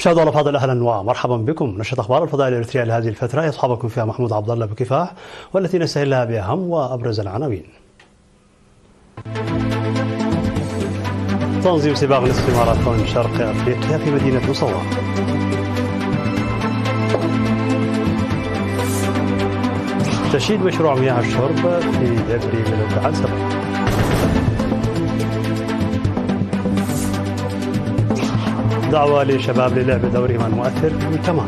مشاهدينا الافاضل، اهلا ومرحبا بكم. نشرة اخبار الفضاء الاريترية لهذه الفتره يصحبكم فيها محمود عبد الله بكفاح، والتي نستهلها باهم وابرز العناوين. تنظيم سباق نصف ماراثون شرق افريقيا في مدينه مصوى. تشييد مشروع مياه الشرب في دبري ملوك عنسبة. دعوة لشباب للعب دورهم المؤثر في المجتمع.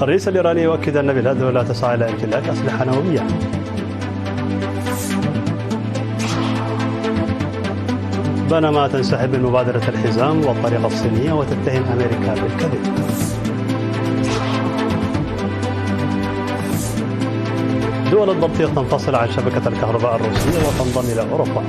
الرئيس الإيراني يؤكد أن بلاده لا تسعى إلى امتلاك أسلحة نووية. بنما تنسحب من مبادرة الحزام والطريقة الصينية وتتهم أمريكا بالكذب. دول البلطيق تنفصل عن شبكة الكهرباء الروسية وتنضم إلى أوروبا.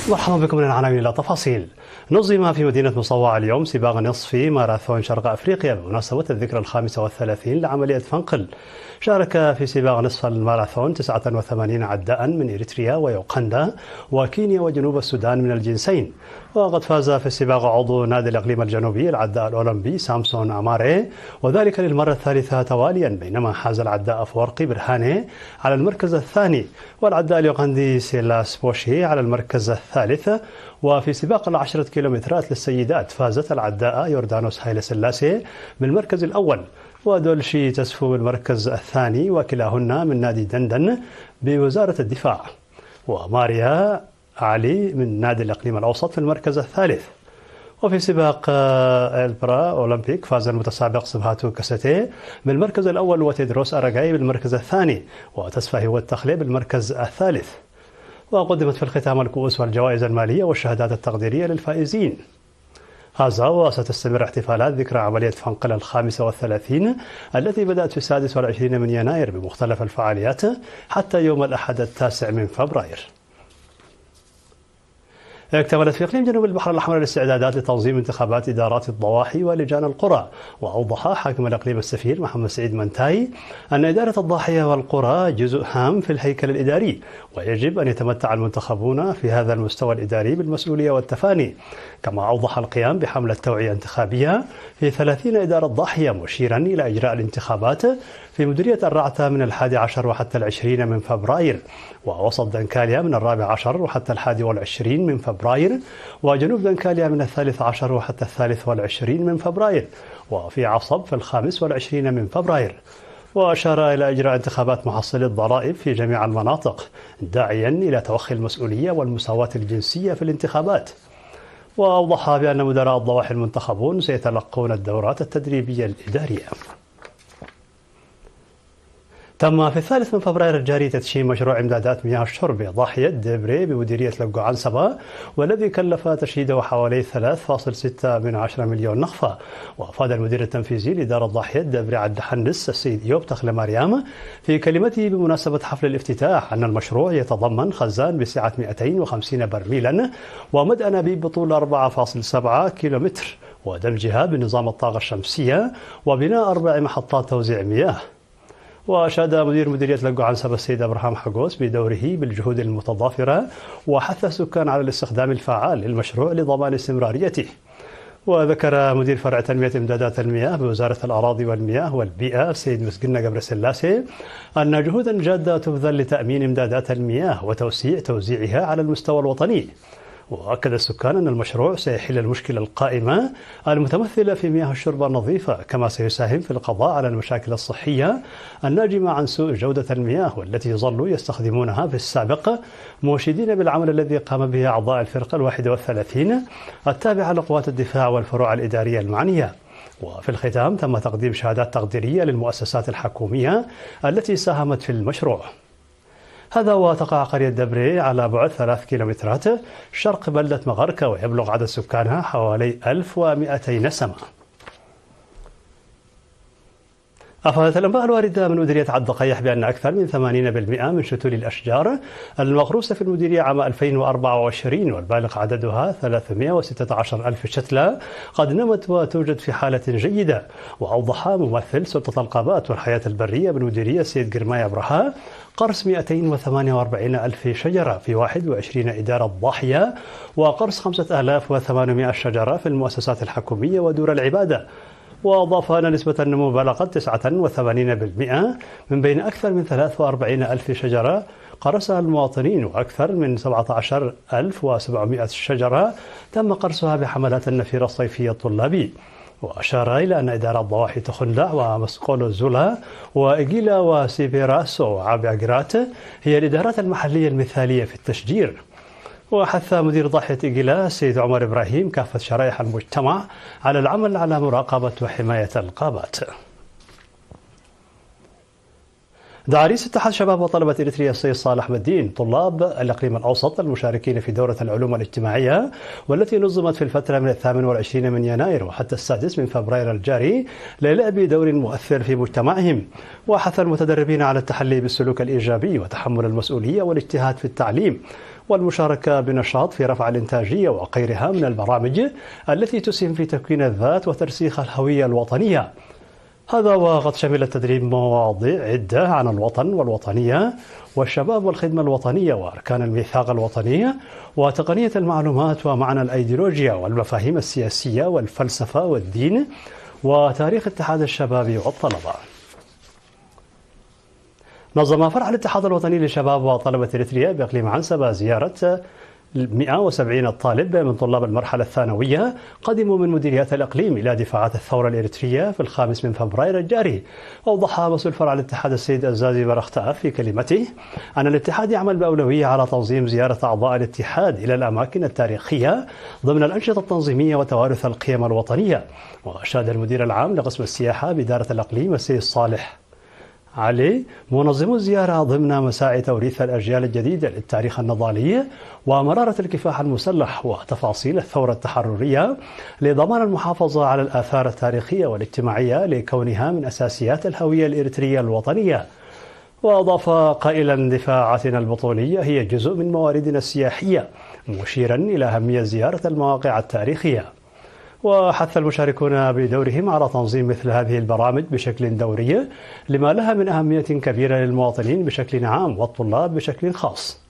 مرحبا بكم من العناوين إلى تفاصيل. نظم في مدينة مصوى اليوم سباق نصف ماراثون شرق أفريقيا بمناسبة الذكرى 35 لعملية فنقل. شارك في سباق نصف الماراثون 89 عداء من إريتريا ويوغندا وكينيا وجنوب السودان من الجنسين. وقد فاز في السباق عضو نادي الإقليم الجنوبي العداء الأولمبي سامسون أماري، وذلك للمرة الثالثة تواليا، بينما حاز العداء أفورقي برهاني على المركز الثاني والعداء اليوغندي سيلاس بوشي على المركز الثالث. وفي سباق 10 كيلومترات للسيدات فازت العداء يوردانوس هايلة سلاسي بالمركز الأول، ودولشي تسفو بالمركز الثاني، وكلاهن من نادي دندن بوزارة الدفاع، وماريا علي من نادي الإقليم الأوسط في المركز الثالث. وفي سباق البرا أولمبيك فاز المتسابق سبهاتو كاساتي بالمركز الأول، وتيدروس أراغاي بالمركز الثاني، وتسفه والتخلي بالمركز الثالث. وقدمت في الختام الكؤوس والجوائز المالية والشهادات التقديرية للفائزين. هذا وستستمر احتفالات ذكرى عملية فنقل 35 التي بدأت في 26 من يناير بمختلف الفعاليات حتى يوم الأحد 9 من فبراير. اكتملت في إقليم جنوب البحر الأحمر الاستعدادات لتنظيم انتخابات إدارات الضواحي ولجان القرى. وأوضح حاكم الإقليم السفير محمد سعيد منتاي أن إدارة الضاحية والقرى جزء هام في الهيكل الإداري، ويجب أن يتمتع المنتخبون في هذا المستوى الإداري بالمسؤولية والتفاني. كما أوضح القيام بحملة توعية انتخابية في 30 إدارة ضاحية، مشيرا إلى إجراء الانتخابات في مديرية الرعتة من 11 وحتى 20 من فبراير، ووسط دنكاليا من 14 وحتى 21 من فبراير، وجنوب دنكاليا من 13 وحتى 23 من فبراير، وفي عصب في 25 من فبراير. وأشار إلى إجراء انتخابات محصلي الضرائب في جميع المناطق، داعيا إلى توخي المسؤولية والمساواة الجنسية في الانتخابات. وأوضح بأن مدراء الضواحي المنتخبون سيتلقون الدورات التدريبية الإدارية. تم في 3 من فبراير الجاري تدشين مشروع إمدادات مياه الشرب ضاحية دبري بمديرية لقو عنسبة، والذي كلف تشييده حوالي 3.6 مليون نخفة. وأفاد المدير التنفيذي لإدارة ضاحية دبري عبد الحنس السيد إيوب تخلى مريم في كلمته بمناسبة حفل الافتتاح أن المشروع يتضمن خزان بسعة 250 برميلا ومدء أنابيب بطول 4.7 كيلومتر ودمجها بنظام الطاقة الشمسية وبناء 4 محطات توزيع مياه. وأشاد مدير مديرية لقو عنسبة السيد أبراهام حقوس بدوره بالجهود المتضافرة، وحث السكان على الاستخدام الفعال للمشروع لضمان استمراريته. وذكر مدير فرع تنمية إمدادات المياه بوزارة الأراضي والمياه والبيئة السيد مسجنة قبر سلاسي أن جهودا جادة تبذل لتأمين إمدادات المياه وتوسيع توزيعها على المستوى الوطني. وأكد السكان أن المشروع سيحل المشكلة القائمة المتمثلة في مياه الشرب النظيفة، كما سيساهم في القضاء على المشاكل الصحية الناجمة عن سوء جودة المياه والتي ظلوا يستخدمونها في السابق، موشدين بالعمل الذي قام به أعضاء الفرقة 31 التابعة لقوات الدفاع والفروع الإدارية المعنية. وفي الختام تم تقديم شهادات تقديرية للمؤسسات الحكومية التي ساهمت في المشروع. هذا وتقع قرية دبري على بعد 3 كيلومترات شرق بلدة مغركة، ويبلغ عدد سكانها حوالي 1200 نسمة. أفادت الأنباء الواردة من مديرية عبد القيح بأن أكثر من 80% من شتول الأشجار المغروسة في المديرية عام 2024 والبالغ عددها 316 ألف شتلة قد نمت وتوجد في حالة جيدة. وأوضح ممثل سلطة الغابات والحياة البرية بالمديرية سيد قرماي أبرهة قرص 248 ألف شجرة في 21 إدارة ضاحية وقرص 5800 شجرة في المؤسسات الحكومية ودور العبادة. وأضاف أن نسبة النمو بلغت 89% من بين أكثر من 43 ألف شجرة قرصها المواطنين وأكثر من 17700 شجرة تم قرصها بحملات النفير الصيفي الطلابي. وأشار إلى أن إدارة ضواحي تخندع ومسقولو زولا وإيجيلا وسيبيراسو وعابيغرات هي الإدارات المحلية المثالية في التشجير. وحث مدير ضاحية إيجيلا السيد عمر إبراهيم كافة شرائح المجتمع على العمل على مراقبة وحماية الغابات. دعا رئيس اتحاد شباب وطلبة إريتريا السيد صالح مدين طلاب الإقليم الأوسط المشاركين في دورة العلوم الاجتماعية والتي نظمت في الفترة من 28 من يناير وحتى 6 من فبراير الجاري للعب دور مؤثر في مجتمعهم. وحث المتدربين على التحلي بالسلوك الإيجابي وتحمل المسؤولية والاجتهاد في التعليم والمشاركة بنشاط في رفع الإنتاجية وغيرها من البرامج التي تسهم في تكوين الذات وترسيخ الهوية الوطنية. هذا وقد شمل التدريب مواضيع عدة عن الوطن والوطنية والشباب والخدمة الوطنية وأركان الميثاق الوطني وتقنية المعلومات ومعنى الأيديولوجيا والمفاهيم السياسية والفلسفة والدين وتاريخ اتحاد الشباب والطلبة. نظم فرع الاتحاد الوطني للشباب وطلبة إريتريا بإقليم عنسبة زيارة 170 طالب من طلاب المرحلة الثانوية قدموا من مديريات الإقليم إلى دفاعات الثورة الإريترية في 5 من فبراير الجاري. أوضح مسؤول فرع الاتحاد السيد الزازي برختاف في كلمته أن الاتحاد يعمل بأولوية على تنظيم زيارة أعضاء الاتحاد إلى الأماكن التاريخية ضمن الأنشطة التنظيمية وتوارث القيم الوطنية. وأشاد المدير العام لقسم السياحة بإدارة الإقليم السيد صالح علي منظم الزيارة ضمن مساعي توريث الأجيال الجديدة للتاريخ النضالي ومرارة الكفاح المسلح وتفاصيل الثورة التحررية لضمان المحافظة على الآثار التاريخية والاجتماعية لكونها من أساسيات الهوية الإريترية الوطنية. وأضاف قائلا دفاعاتنا البطولية هي جزء من مواردنا السياحية مشيرا إلى أهمية زيارة المواقع التاريخية. وحث المشاركون بدورهم على تنظيم مثل هذه البرامج بشكل دوري لما لها من أهمية كبيرة للمواطنين بشكل عام والطلاب بشكل خاص.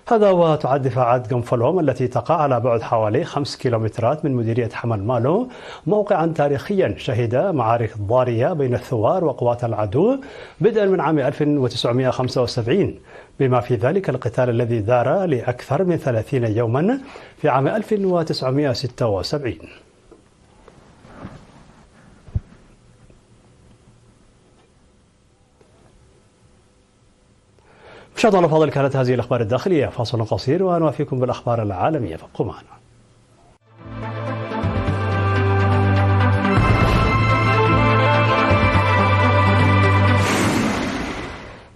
هذا وتعد دفاعات قنفلوم التي تقع على بعد حوالي 5 كيلومترات من مديرية حمل مالو موقعا تاريخيا شهد معارك ضارية بين الثوار وقوات العدو بدءا من عام 1975 بما في ذلك القتال الذي دار لأكثر من 30 يوما في عام 1976. مشاهدينا الفاضل كانت هذه الأخبار الداخلية. فاصل قصير ونوافيكم بالأخبار العالمية فابقوا معنا.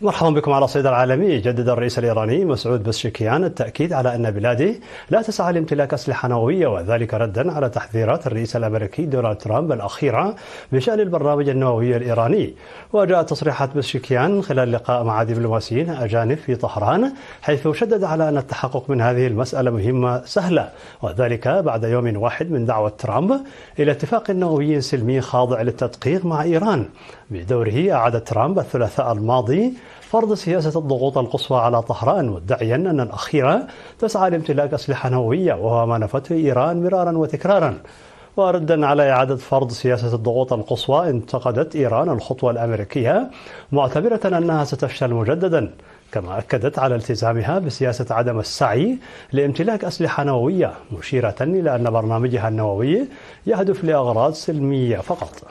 مرحبا بكم على الصيد العالمي. جدد الرئيس الإيراني مسعود بزشكيان التأكيد على أن بلاده لا تسعى لامتلاك أسلحة نووية وذلك ردا على تحذيرات الرئيس الأمريكي دونالد ترامب الأخيرة بشأن البرنامج النووي الإيراني. وجاءت تصريحات بزشكيان خلال لقاء مع دبلوماسيين أجانب في طهران حيث شدد على أن التحقق من هذه المسألة مهمة سهلة وذلك بعد يوم واحد من دعوة ترامب إلى اتفاق نووي سلمي خاضع للتدقيق مع إيران. بدوره أعاد ترامب الثلاثاء الماضي فرض سياسة الضغوط القصوى على طهران مدعيا أن الأخيرة تسعى لامتلاك أسلحة نووية وهو ما نفته إيران مرارا وتكرارا. وردا على إعادة فرض سياسة الضغوط القصوى انتقدت إيران الخطوة الأمريكية معتبرة أنها ستفشل مجددا كما أكدت على التزامها بسياسة عدم السعي لامتلاك أسلحة نووية مشيرة إلى أن برنامجها النووي يهدف لأغراض سلمية فقط.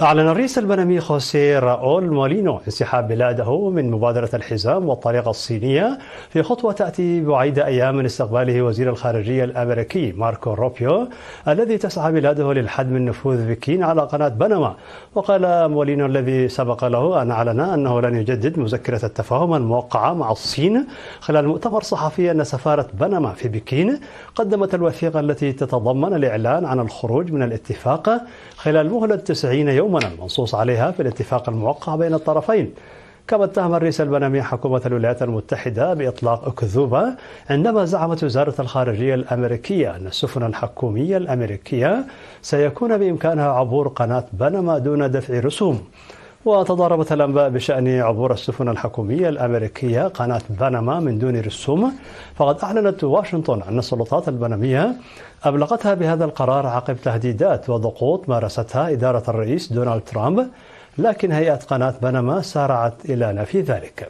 أعلن الرئيس البنمي خوسيه راؤول مولينو انسحاب بلاده من مبادرة الحزام والطريقة الصينية في خطوة تأتي بعيد أيام من استقباله وزير الخارجية الأمريكي ماركو روبيو الذي تسعى بلاده للحد من نفوذ بكين على قناة بنما. وقال مولينو الذي سبق له أن أعلن أنه لن يجدد مذكرة التفاهم الموقعة مع الصين خلال مؤتمر صحفي أن سفارة بنما في بكين قدمت الوثيقة التي تتضمن الإعلان عن الخروج من الاتفاق خلال مهلة 90 يوما المنصوص عليها في الاتفاق الموقع بين الطرفين. كما اتهم الرئيس البنمي حكومة الولايات المتحدة بإطلاق أكذوبة عندما زعمت وزارة الخارجية الأمريكية أن السفن الحكومية الأمريكية سيكون بإمكانها عبور قناة بنما دون دفع رسوم. وتضاربت الأنباء بشأن عبور السفن الحكومية الأمريكية قناة بنما من دون رسوم، فقد أعلنت واشنطن أن السلطات البنمية أبلغتها بهذا القرار عقب تهديدات وضغوط مارستها إدارة الرئيس دونالد ترامب، لكن هيئة قناة بنما سارعت إلى نفي ذلك.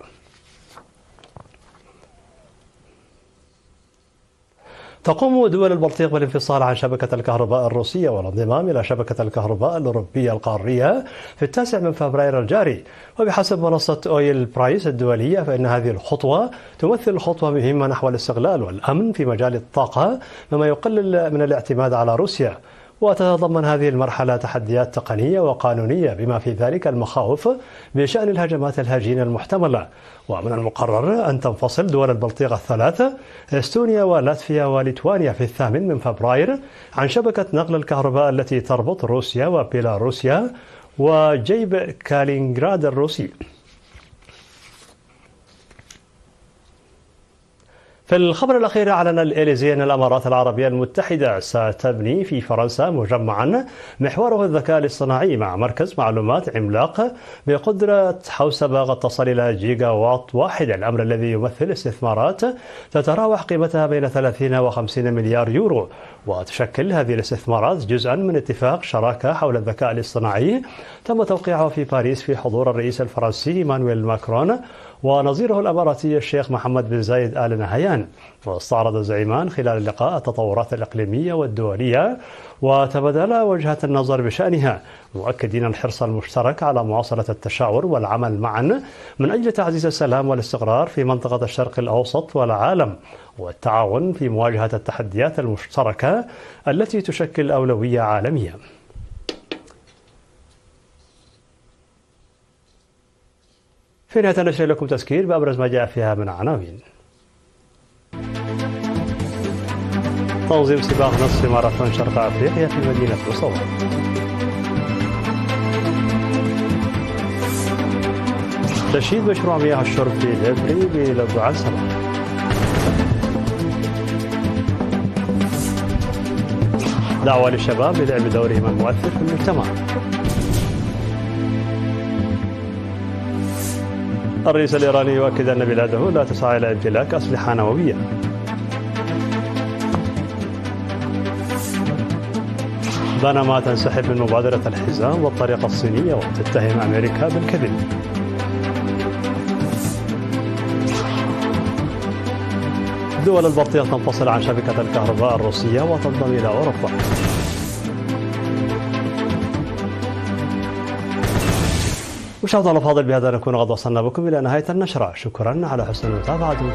تقوم دول البلطيق بالانفصال عن شبكة الكهرباء الروسية والانضمام إلى شبكة الكهرباء الأوروبية القارية في 9 فبراير الجاري. وبحسب منصة أويل برايس الدولية فإن هذه الخطوة تمثل خطوة مهمة نحو الاستقلال والأمن في مجال الطاقة، مما يقلل من الاعتماد على روسيا. وتتضمن هذه المرحلة تحديات تقنية وقانونية بما في ذلك المخاوف بشأن الهجمات الهجينة المحتملة. ومن المقرر أن تنفصل دول البلطيق الثلاثة استونيا ولاتفيا وليتوانيا في 8 فبراير عن شبكة نقل الكهرباء التي تربط روسيا وبيلاروسيا وجيب كالينغراد الروسي. في الخبر الأخير أعلن الإليزي أن الإمارات العربية المتحدة ستبني في فرنسا مجمعا محوره الذكاء الاصطناعي مع مركز معلومات عملاق بقدرة حوسبة قد تصل إلى جيجا واط واحد، الأمر الذي يمثل استثمارات تتراوح قيمتها بين 30 و50 مليار يورو. وتشكل هذه الاستثمارات جزءا من اتفاق شراكة حول الذكاء الاصطناعي تم توقيعه في باريس في حضور الرئيس الفرنسي إيمانويل ماكرون ونظيره الأماراتي الشيخ محمد بن زايد آل نهيان. واستعرض الزعيمان خلال اللقاء التطورات الإقليمية والدولية وتبادلا وجهة النظر بشأنها، مؤكدين الحرص المشترك على مواصلة التشاور والعمل معا من أجل تعزيز السلام والاستقرار في منطقة الشرق الأوسط والعالم، والتعاون في مواجهة التحديات المشتركة التي تشكل أولوية عالمية. في نهاية النشر لكم تذكير بأبرز ما جاء فيها من عناوين. تنظيم سباق نصف ماراثون شرق أفريقيا في مدينة بوسوة. تشييد مشروع مياه الشرب في دبري بلوجعان سبا. دعوة للشباب للعب دورهم المؤثر في المجتمع. الرئيس الإيراني يؤكد أن بلاده لا تسعى إلى امتلاك أسلحة نووية. بنما تنسحب من مبادرة الحزام والطريقة الصينية وتتهم أمريكا بالكذب. دول البلطيق تنفصل عن شبكة الكهرباء الروسية وتنضم إلى أوروبا. مشاهدينا الأفاضل، بهذا نكون قد وصلنا بكم إلى نهاية النشرة. شكرا على حسن متابعتكم.